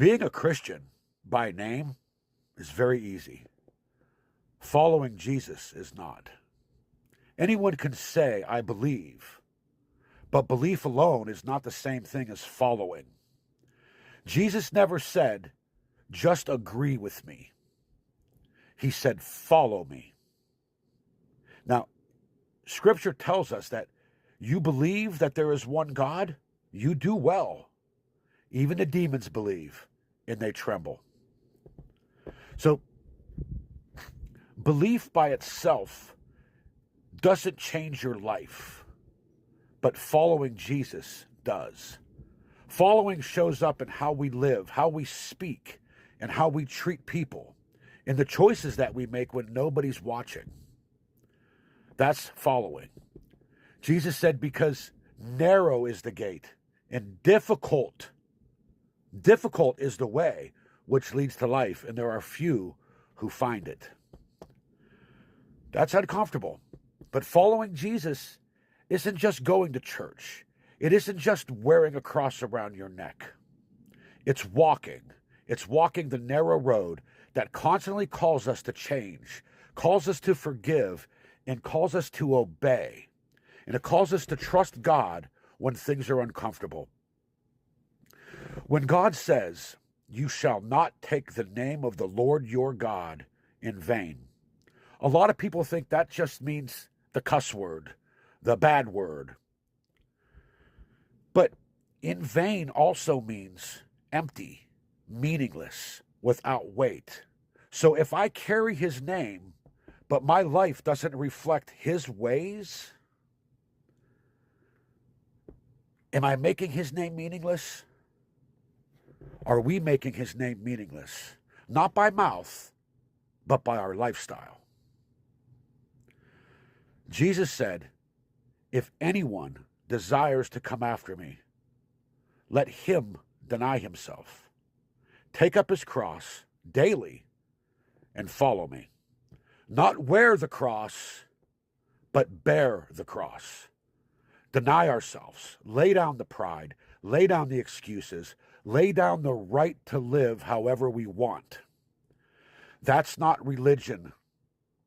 Being a Christian by name is very easy. Following Jesus is not. Anyone can say, I believe, but belief alone is not the same thing as following. Jesus never said, just agree with me. He said, follow me. Now, Scripture tells us that you believe that there is one God, you do well. Even the demons believe, and they tremble. So, belief by itself doesn't change your life, but following Jesus does. Following shows up in how we live, how we speak, and how we treat people, and the choices that we make when nobody's watching. That's following. Jesus said, because narrow is the gate, and difficult is the way which leads to life, and there are few who find it. That's uncomfortable. But following Jesus isn't just going to church. It isn't just wearing a cross around your neck. It's walking. It's walking the narrow road that constantly calls us to change, calls us to forgive, and calls us to obey. And it calls us to trust God when things are uncomfortable. When God says, you shall not take the name of the Lord your God in vain, a lot of people think that just means the cuss word, the bad word. But in vain also means empty, meaningless, without weight. So if I carry his name, but my life doesn't reflect his ways, am I making his name meaningless? Are we making his name meaningless? Not by mouth, but by our lifestyle. Jesus said, if anyone desires to come after me, let him deny himself, take up his cross daily, and follow me. Not wear the cross, but bear the cross. Deny ourselves, lay down the pride, lay down the excuses, lay down the right to live however we want. That's not religion,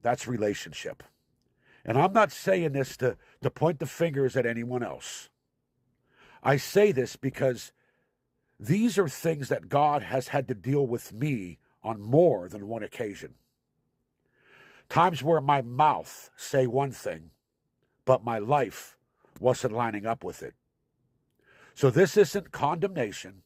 that's relationship. And I'm not saying this to point the fingers at anyone else. I say this because these are things that God has had to deal with me on more than one occasion. Times where my mouth say one thing, but my life wasn't lining up with it. So this isn't condemnation.